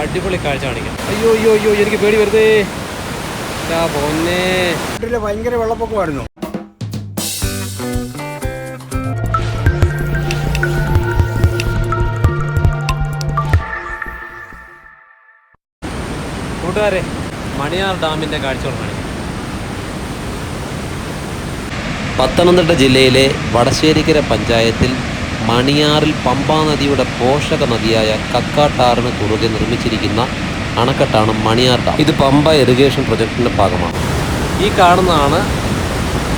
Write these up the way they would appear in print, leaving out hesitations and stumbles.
അടിപൊളി കാഴ്ച കാണിക്കാം. അയ്യോ അയ്യോ അയ്യോ എനിക്ക് പേടി വരുന്നേ. പൊന്നെ ഭയങ്കര വെള്ളപ്പൊക്കമായിരുന്നു. കൂട്ടുകാരെ, മണിയാർ ഡാമിൻ്റെ കാഴ്ചകൾ കാണിക്കാം. പത്തനംതിട്ട ജില്ലയിലെ വടശ്ശേരിക്കര പഞ്ചായത്തിൽ മണിയാറിൽ പമ്പാ നദിയുടെ പോഷക നദിയായ കക്കാട്ടാറിന് കുറുകെ നിർമ്മിച്ചിരിക്കുന്ന അണക്കെട്ടാണ് മണിയാർ ഡാം. ഇത് പമ്പ ഇറിഗേഷൻ പ്രൊജക്ടിൻ്റെ ഭാഗമാണ്. ഈ കാണുന്നതാണ്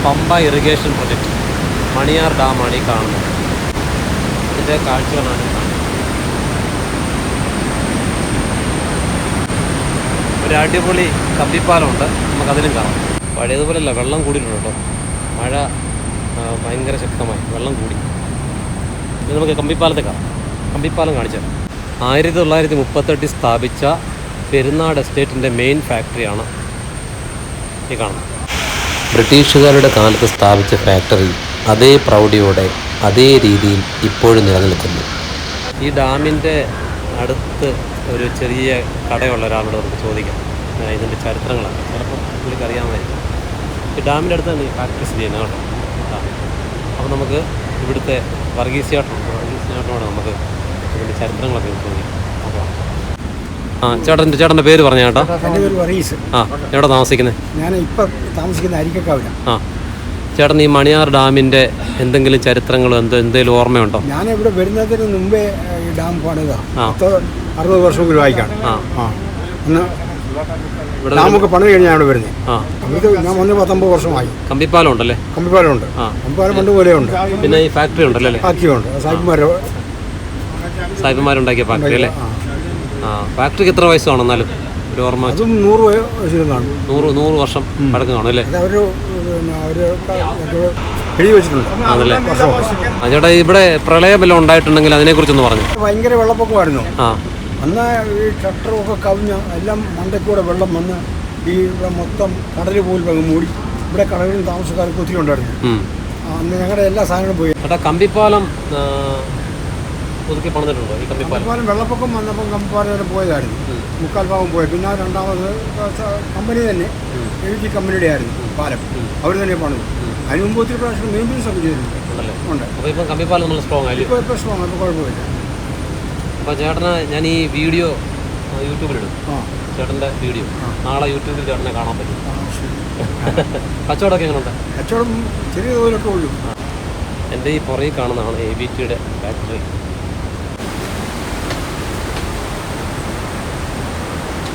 പമ്പ ഇറിഗേഷൻ പ്രൊജക്ട്. മണിയാർ ഡാമാണ് ഈ കാണുന്നത്. ഇതിൻ്റെ കാഴ്ചകളാണ് കാണുന്നത്. ഒരു അടിപൊളി കമ്പിപ്പാലമുണ്ട്, നമുക്കതിലും കാണാം. പഴയതുപോലെയല്ല, വെള്ളം കൂടിയിട്ടുണ്ട് കേട്ടോ. മഴ ഭയങ്കര ശക്തമായി, വെള്ളം കൂടി. ഇത് നമുക്ക് കമ്പിപ്പാലത്തെ കാണാം. കമ്പിപ്പാലം കാണിച്ചു തരാം. 1938 സ്ഥാപിച്ച പെരുന്നാട് എസ്റ്റേറ്റിൻ്റെ മെയിൻ ഫാക്ടറിയാണ് ഈ കാണുന്നത്. ബ്രിട്ടീഷുകാരുടെ കാലത്ത് സ്ഥാപിച്ച ഫാക്ടറി അതേ പ്രൗഢിയോടെ അതേ രീതിയിൽ ഇപ്പോഴും നിലനിൽക്കുന്നു. ഈ ഡാമിൻ്റെ അടുത്ത് ഒരു ചെറിയ കടയുള്ള ഒരാളോട് നമുക്ക് ചോദിക്കാം ഇതിൻ്റെ ചരിത്രങ്ങളാണ്. ചിലപ്പോൾ പുള്ളിക്ക് അറിയാമായിരിക്കും. ഈ ഡാമിൻ്റെ അടുത്ത് തന്നെ ഈ ഫാക്ടറി സ്ഥിതി ചെയ്യുന്നത് കേട്ടോ. അപ്പോൾ നമുക്ക് ഇവിടുത്തെ വർഗീസിനോട് നമുക്ക് ഇതിൻ്റെ ചരിത്രങ്ങളൊക്കെ ചോദിക്കാം. ചേട്ടൻ്റെ പേര് പറഞ്ഞ ചേട്ടാ? എൻ്റെ പേര് വർഗീസ്. എവിടെ താമസിക്കുന്നത്? ഞാൻ ഇപ്പം താമസിക്കുന്ന അരിക്കക്കാവിലാണ്. ചേട്ടൻ ഈ മണിയാർ ഡാമിൻ്റെ എന്തെങ്കിലും ചരിത്രങ്ങളോ എന്തെങ്കിലും ഓർമ്മയുണ്ടോ? ഞാൻ ഇവിടെ വരുന്നതിന് മുമ്പേ ഈ ഡാം പണിതാണ്. 60 വർഷമെങ്കിലും വായിക്കാണ്. ഒന്ന് ഡാമൊക്കെ പണി കഴിഞ്ഞാൽ അവിടെ വരുന്നത്. അവിടുത്തെ ഞാൻ വന്ന് 19 വർഷമായി. കമ്പിപ്പാലം ഉണ്ടല്ലേ? കമ്പിപ്പാലം ഉണ്ട്. കമ്പിപ്പാലം പണ്ട് പോലെയുണ്ട്. പിന്നെ ഈ ഫാക്ടറി ഉണ്ടല്ലേ? ഫാക്ടറിയുണ്ട്. സാഹിബന്മാരുണ്ടാക്കിയ ഫാക്ടറി അല്ലേ? ഫാക്ടറിക്ക് എത്ര വയസ്സ് കാണും എന്നാലും ഒരു ഓർമ്മ? അതും 100 വയസ്സിലാണ്. 100 വർഷം പഴക്കം കാണും അല്ലേ? എഴുതി വെച്ചിട്ടുണ്ട്. അതല്ലേ? ചേട്ടാ, ഇവിടെ പ്രളയം വല്ലതും ഉണ്ടായിട്ടുണ്ടെങ്കിൽ അതിനെക്കുറിച്ചൊന്ന് പറഞ്ഞു. ഭയങ്കര വെള്ളപ്പൊക്കമായിരുന്നു. അന്ന് ഈ ഷട്ടറുമൊക്കെ കവിഞ്ഞ് എല്ലാം മണ്ടയ്ക്കൂടെ വെള്ളം വന്ന് ഈ മൊത്തം കടൽ പോലും അങ്ങ് മൂടി. ഇവിടെ കടലിൽ താമസക്കാർക്ക് ഒത്തിരി ഉണ്ടായിരുന്നു. അന്ന് ഞങ്ങളുടെ എല്ലാ സാധനങ്ങളും പോയി. ചേട്ടാ, കമ്പിപ്പാലം പുതുക്കി പണിതിട്ടുണ്ടോ? ഈ കമ്പിപ്പാലം വെള്ളപ്പൊക്കം വന്നപ്പം കമ്പിപ്പാലം വരെ പോയതായിരുന്നു. മുക്കാൽ ഭാഗം പോയത്. പിന്നെ രണ്ടാമത് കമ്പനി തന്നെ എഴുതി കമ്പനിയുടെ ആയിരുന്നു പാലം. അവർ തന്നെ പണിതു. അതിന് മുമ്പ് ഒത്തിരി പ്രാവശ്യം മെയിൻ്റെനൻസ് ഒക്കെ ചെയ്തിട്ടുണ്ട്. ഉണ്ട്. അപ്പോൾ ഇപ്പം കമ്പിപ്പാലം നമ്മൾ സ്ട്രോങ് ആയി. ഇപ്പോൾ സ്ട്രോങ് ആണ്, കുഴപ്പമില്ല. അപ്പോൾ ചേട്ടന് ഞാൻ ഈ വീഡിയോ യൂട്യൂബിലിടും. ചേട്ടൻ്റെ വീഡിയോ നാളെ യൂട്യൂബിൽ ചേട്ടനെ കാണാൻ പറ്റും. കച്ചവടമൊക്കെ എങ്ങനെയുണ്ട്? കച്ചവടം ചെറിയ തോതിലൊക്കെ ഉള്ളൂ. എൻ്റെ ഈ പുറകിൽ കാണുന്നതാണ് ABTയുടെ ഫാക്ടറി.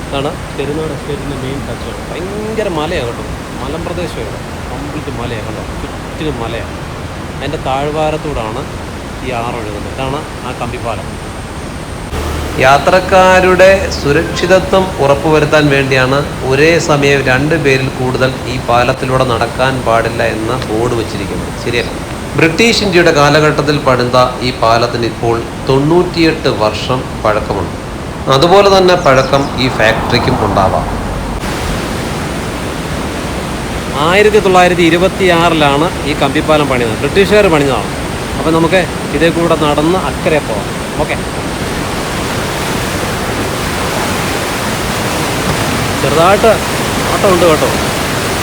ഇതാണ് പെരുന്നാട് എസ്റ്റേറ്റിൻ്റെ മെയിൻ കച്ചവടം. ഭയങ്കര മലയാണ് കേട്ടോ. മലമ്പ്രദേശമാണ്, കംപ്ലീറ്റ് മലയാണ് കേട്ടോ. ചുറ്റിനും മലയാണ്. അതിൻ്റെ താഴ്വാരത്തൂടാണ് ഈ ആറൊഴുകുന്നത്. ഇതാണ് ആ കമ്പിപ്പാലം. യാത്രക്കാരുടെ സുരക്ഷിതത്വം ഉറപ്പുവരുത്താൻ വേണ്ടിയാണ് ഒരേ സമയം 2 പേരിൽ കൂടുതൽ ഈ പാലത്തിലൂടെ നടക്കാൻ പാടില്ല എന്ന ബോർഡ് വച്ചിരിക്കുന്നത്. ശരിയല്ല? ബ്രിട്ടീഷ് ഇന്ത്യയുടെ കാലഘട്ടത്തിൽ പണിത ഈ പാലത്തിന് ഇപ്പോൾ 98 വർഷം പഴക്കമുണ്ട്. അതുപോലെ തന്നെ പഴക്കം ഈ ഫാക്ടറിക്കും ഉണ്ടാവാം. 1926 ഈ കമ്പിപ്പാലം പണിതത്. ബ്രിട്ടീഷുകാർ പണിതതാണ്. അപ്പോൾ നമുക്ക് ഇതേ കൂടെ നടന്ന് അക്കരെ പോകാം. ഓക്കെ. ചെറുതായിട്ട് ഓട്ടമുണ്ട് കേട്ടോ.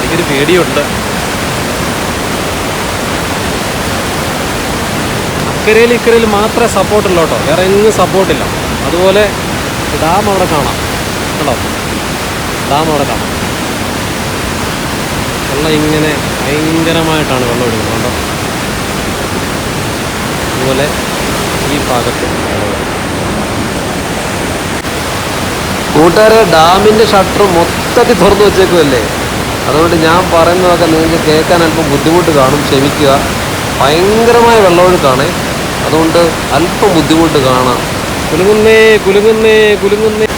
എനിക്കൊരു പേടിയുണ്ട്. അക്കരയിൽ ഇക്കരയിൽ മാത്രമേ സപ്പോർട്ടുള്ളൂ കേട്ടോ, വേറെ എങ്ങും സപ്പോർട്ടില്ല. അതുപോലെ ഡാം അവിടെ കാണാം കേട്ടോ. ഡാം അവിടെ കാണാം. വെള്ളം ഇങ്ങനെ ഭയങ്കരമായിട്ടാണ് വെള്ളം ഒഴുകുന്നത് കേട്ടോ. അതുപോലെ ഈ ഭാഗത്ത് കൂട്ടുകാരെ, ഡാമിൻ്റെ ഷട്ടർ മൊത്തത്തിൽ തുറന്നു വെച്ചേക്കുമല്ലേ. അതുകൊണ്ട് ഞാൻ പറയുന്നതൊക്കെ നിങ്ങൾക്ക് കേൾക്കാൻ അല്പം ബുദ്ധിമുട്ട് കാണും, ക്ഷമിക്കുക. ഭയങ്കരമായ വെള്ളമൊഴുക്കാണ്, അതുകൊണ്ട് അല്പം ബുദ്ധിമുട്ട് കാണാം. കുലുങ്ങുന്നേ കുലുങ്ങുന്നേ കുലുങ്ങുന്നേ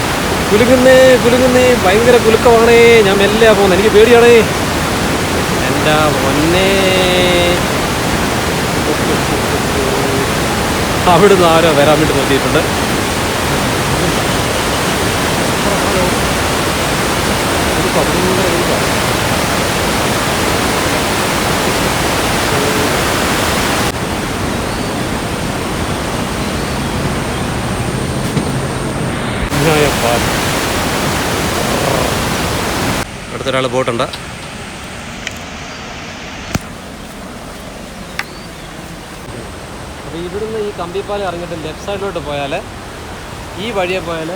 കുലുങ്ങുന്നേ കുലുങ്ങുന്നേ, ഭയങ്കര കുലുക്കമാണേ. ഞാൻ മെല്ലെ പോകുന്നത്, എനിക്ക് പേടിയാണേ. എൻ്റെ പൊന്നേ, അവിടുന്ന് ആരോ വരാൻ വേണ്ടി നോക്കിയിട്ടുണ്ട്. പാലം. അടുത്തൊരാൾ ബോട്ടുണ്ട്. അപ്പോൾ ഇവിടുന്ന് ഈ കമ്പിപ്പാലം ഇറങ്ങിയിട്ട് ലെഫ്റ്റ് സൈഡിലോട്ട് പോയാൽ, ഈ വഴിയെ പോയാൽ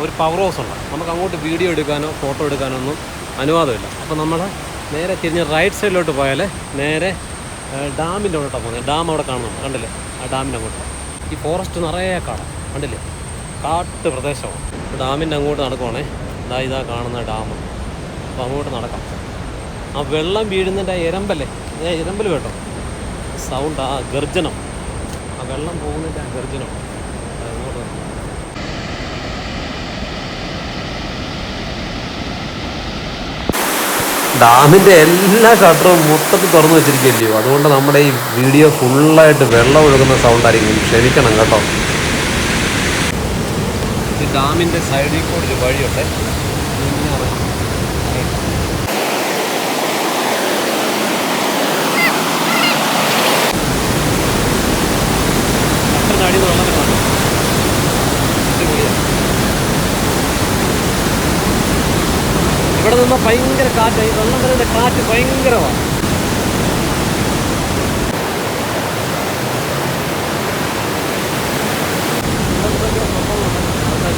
ഒരു പവർ ഹൗസ് ഉണ്ട്. നമുക്ക് അങ്ങോട്ട് വീഡിയോ എടുക്കാനോ ഫോട്ടോ എടുക്കാനോ ഒന്നും അനുവാദമില്ല. അപ്പോൾ നമ്മൾ നേരെ തിരിഞ്ഞ് റൈറ്റ് സൈഡിലോട്ട് പോയാൽ നേരെ ഡാമിൻ്റെ അങ്ങോട്ടാണ് പോകുന്നത്. ഡാം അവിടെ കാണുന്നുണ്ട്, കണ്ടില്ലേ? ആ ഡാമിൻ്റെ അങ്ങോട്ട്. ഈ ഫോറസ്റ്റ് നിറയെ കാണാം, കണ്ടില്ലേ? കാട്ട് പ്രദേശമാണ്. ഡാമിൻ്റെ അങ്ങോട്ട് നടക്കുവാണേ. ഇതാ കാണുന്ന ഡാം. അപ്പോൾ അങ്ങോട്ട് നടക്കാം. ആ വെള്ളം വീഴുന്നതിൻ്റെ ആ എരമ്പല്ലേ, എരമ്പൽ കേട്ടോ സൗണ്ട്, ആ ഗർജനം, ആ വെള്ളം പോകുന്നതിൻ്റെ ആ ഗർജനം അങ്ങോട്ട്. ഡാമിൻ്റെ എല്ലാ ഷട്ടറും മൊത്തത്തിൽ തുറന്നു വെച്ചിരിക്കുകയല്ലയോ, അതുകൊണ്ട് നമ്മുടെ ഈ വീഡിയോ ഫുള്ളായിട്ട് വെള്ളം ഒഴുകുന്ന സൗണ്ടായിരിക്കും, ക്ഷമിക്കണം കേട്ടോ. ഈ ഡാമിൻ്റെ സൈഡിൽ കൂടെ ഒരു വഴിയുണ്ട്. അടിയിൽ നിന്ന് വെള്ളം വരുന്നുണ്ട്. ഇവിടെ നിന്ന് ഭയങ്കര കാറ്റായി, വെള്ളം വരുന്ന കാറ്റ് ഭയങ്കരമാണ്.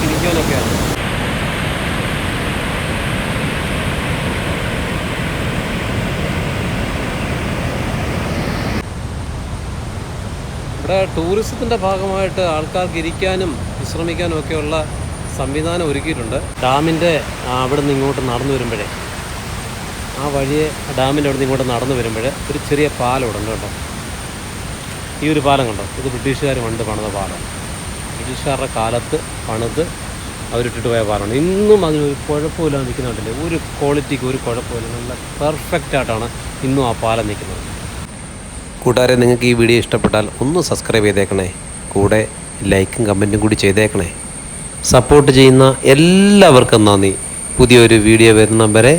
ഇരിക്കാനൊക്കെയാണ്. ഇവിടെ ടൂറിസത്തിൻ്റെ ഭാഗമായിട്ട് ആൾക്കാർക്ക് ഇരിക്കാനും വിശ്രമിക്കാനും ഒക്കെയുള്ള സംവിധാനം ഒരുക്കിയിട്ടുണ്ട്. ഡാമിൻ്റെ അവിടെ നിന്ന് ഇങ്ങോട്ട് നടന്നു വരുമ്പോഴേ, ആ വഴിയെ ഡാമിൻ്റെ അവിടെ നിന്ന് ഇങ്ങോട്ട് നടന്നു വരുമ്പോഴേ ഒരു ചെറിയ പാലം ഇവിടെ ഉണ്ട് കേട്ടോ. ഈ ഒരു പാലം കണ്ടോ, ഇത് ബ്രിട്ടീഷുകാർ പണ്ട് പണിത പാലം. ബ്രിട്ടീഷുകാരുടെ കാലത്ത് പണിത് അവരിട്ടിട്ട് പോയ പാലമാണ്. ഇന്നും അതിനൊരു കുഴപ്പമില്ലാതെ നിൽക്കുന്നുണ്ടല്ലേ, ഒരു ക്വാളിറ്റിക്ക് ഒരു കുഴപ്പമില്ല, നല്ല പെർഫെക്റ്റ് ആയിട്ടാണ് ഇന്നും ആ പാലം നിൽക്കുന്നത്. കൂട്ടുകാരെ, നിങ്ങൾക്ക് ഈ വീഡിയോ ഇഷ്ടപ്പെട്ടാൽ ഒന്ന് സബ്സ്ക്രൈബ് ചെയ്തേക്കണേ, കൂടെ ലൈക്കും കമൻറ്റും കൂടി ചെയ്തേക്കണേ. സപ്പോർട്ട് ചെയ്യുന്ന എല്ലാവർക്കും നന്ദി. പുതിയൊരു വീഡിയോ വരുന്ന വരെ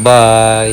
ബൈ.